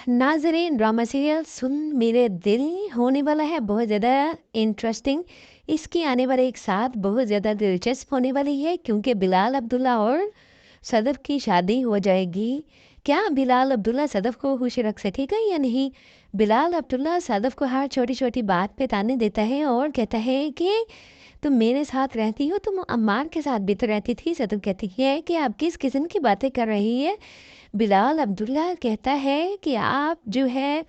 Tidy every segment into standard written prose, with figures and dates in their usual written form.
नाज़रीन, drama serial सुन मेरे दिल होने वाला है बहुत ज़्यादा इंटरेस्टिंग। इसकी आने वाले एक साथ बहुत ज़्यादा दिलचस्प होने वाली है क्योंकि बिलाल अब्दुल्ला और सदफ़ की शादी हो जाएगी। क्या बिलाल अब्दुल्ला सदफ़ को खुश रख सकेगा या नहीं? बिलाल अब्दुल्ला सदफ़ को हर छोटी-छोटी बात पे ताने देता है और कहता है कि तुम मेरे साथ रहती हो, तुम अम्मार के साथ भी तो रहती थी। सदफ़ कहती है कि आप किस किस्म की बातें कर रही है? बिलाल अब्दुल्ला कहता है कि आप जो है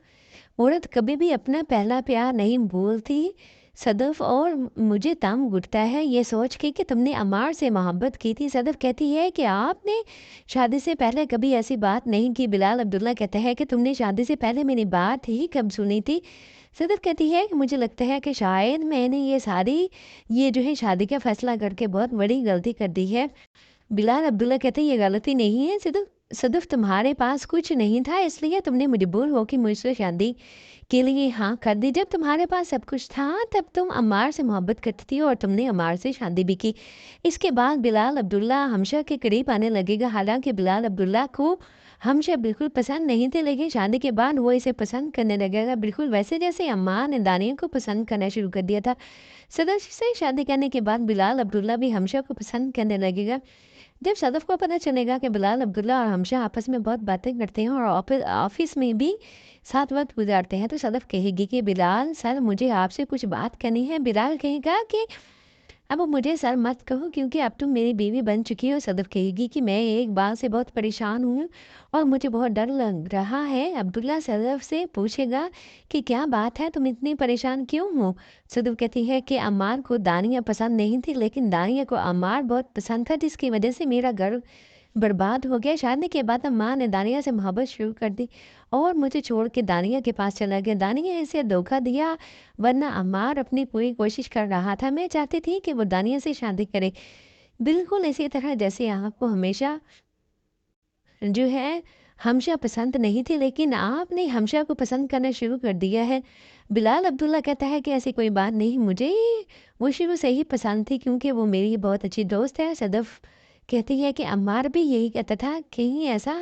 औरत कभी भी अपना पहला प्यार नहीं भूलती सदफ़, और मुझे तंग घुटता है ये सोच के कि तुमने अमार से मोहब्बत की थी। सदफ़ कहती है कि आपने शादी से पहले कभी ऐसी बात नहीं की। बिलाल अब्दुल्ला कहता है कि तुमने शादी से पहले मेरी बात ही कब सुनी थी? सदफ़ कहती है कि मुझे लगता है कि शायद मैंने ये जो है शादी का फ़ैसला करके बहुत बड़ी गलती कर दी है। बिलाल अब्दुल्ला कहते हैं ये गलती नहीं है सदफ़, तुम्हारे पास कुछ नहीं था इसलिए तुमने मजबूर होके मुझसे शादी के लिए हाँ कर दी। जब तुम्हारे पास सब कुछ था तब तुम अम्मार से मोहब्बत करती थी और तुमने अम्मार से शादी भी की। इसके बाद बिलाल अब्दुल्ला हमशा के करीब आने लगेगा। हालांकि बिलाल अब्दुल्ला को हमशा बिल्कुल पसंद नहीं थे, लेकिन शादी के बाद वो इसे पसंद करने लगेगा, बिल्कुल वैसे जैसे अम्मार ने दानिया को पसंद करना शुरू कर दिया था। सदस्य से शादी करने के बाद बिलाल अब्दुल्ला भी हमशा को पसंद करने लगेगा। जब सदफ़ को पता चलेगा कि बिलाल अब्दुल्ला और हमशा आपस में बहुत बातें करते हैं और ऑफिस में भी साथ वक्त गुजारते हैं, तो सदफ़ कहेगी कि बिलाल सर मुझे आपसे कुछ बात करनी है। बिलाल कहेगा कि अब मुझे सर मत कहो क्योंकि अब तुम मेरी बीवी बन चुकी हो। सदफ़ कहेगी कि मैं एक बात से बहुत परेशान हूँ और मुझे बहुत डर लग रहा है। अब्दुल्ला सदफ़ से पूछेगा कि क्या बात है, तुम इतनी परेशान क्यों हो? सदफ़ कहती है कि अम्मार को दानिया पसंद नहीं थी, लेकिन दानिया को अम्मार बहुत पसंद था, जिसकी वजह से मेरा घर बर्बाद हो गया। शादी के बाद अम्मार ने दानिया से मोहब्बत शुरू कर दी और मुझे छोड़ के दानिया के पास चला गया। दानिया इसे धोखा दिया, वरना अम्मार अपनी पूरी कोशिश कर रहा था। मैं चाहती थी कि वो दानिया से शादी करे, बिल्कुल इसी तरह जैसे आपको हमेशा जो है हमशा पसंद नहीं थी, लेकिन आपने हमशा को पसंद करना शुरू कर दिया है। बिलाल अब्दुल्ला कहता है कि ऐसी कोई बात नहीं, मुझे वो शुरू से ही पसंद थी क्योंकि वो मेरी बहुत अच्छी दोस्त है। सदफ़ कहती है कि अम्मार भी यही कहता था, कहीं ऐसा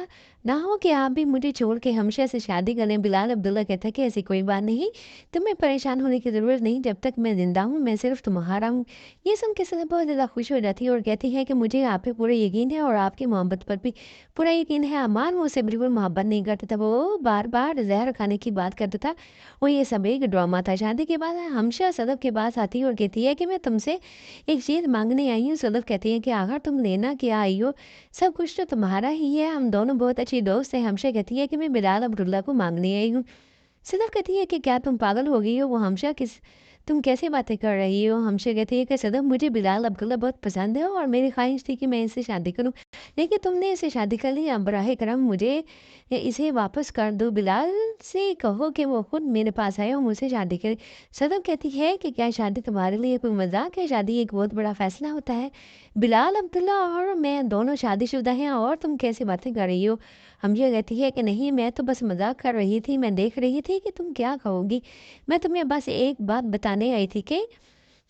ना हो कि आप भी मुझे छोड़ के हमशा से शादी कर लें। बिलाल अब्दुल्ला कहता है कि ऐसी कोई बात नहीं, तुम्हें परेशान होने की ज़रूरत नहीं, जब तक मैं ज़िंदा हूँ मैं सिर्फ़ तुम्हारा हूँ। ये सुन के सदफ़ बहुत ज़्यादा खुश हो जाती है और कहती है कि मुझे आप पे पूरा यकीन है और आपकी मोहब्बत पर भी पूरा यकीन है। अम्मार मुझसे बिल्कुल मोहब्बत नहीं करता था, वो बार-बार ज़हर खाने की बात करता था और ये सब एक ड्रामा था। शादी के बाद हमशा सदफ़ के पास आती है और कहती है कि मैं तुमसे एक चीज़ माँगने आई हूँ। सदफ़ कहती है कि आखिर तुम लेना क्या आई हो? सब कुछ तो तुम्हारा ही है, हम दोनों बहुत अच्छी दोस्त हैं। हमशा कहती है कि मैं बिलाल अब्दुल्ला को माँगने आई हूँ। सदफ़ कहती है कि क्या तुम पागल हो गई हो? वो हमशा किस तुम कैसे बातें कर रही हो? हमशा कहती है कि सदफ़ मुझे बिलाल अब्दुल्ला बहुत पसंद है और मेरी ख़्वाहिश थी कि मैं इससे शादी करूँ। लेकिन तुमने इससे शादी कर ली, अब बराह करम मुझे इसे वापस कर दो। बिलाल से कहो कि वो खुद मेरे पास आए और मुझसे शादी करे। सदफ़ कहती है कि क्या शादी तुम्हारे लिए कोई मज़ाक है? शादी एक बहुत बड़ा फ़ैसला होता है। बिलाल अब्दुल्ला और मैं दोनों शादीशुदा हैं और तुम कैसी बातें कर रही हो? हमशा कहती है कि नहीं, मैं तो बस मज़ाक कर रही थी, मैं देख रही थी कि तुम क्या कहोगी। मैं तुम्हें बस एक बात बताने आई थी कि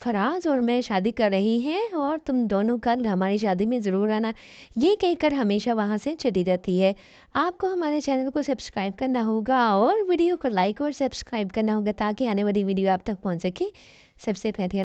फराज और मैं शादी कर रही हैं और तुम दोनों कल हमारी शादी में ज़रूर आना। ये कहकर हमेशा वहाँ से चली जाती है। आपको हमारे चैनल को सब्सक्राइब करना होगा और वीडियो को लाइक और सब्सक्राइब करना होगा ताकि आने वाली वीडियो आप तक पहुँच सके सबसे पहले।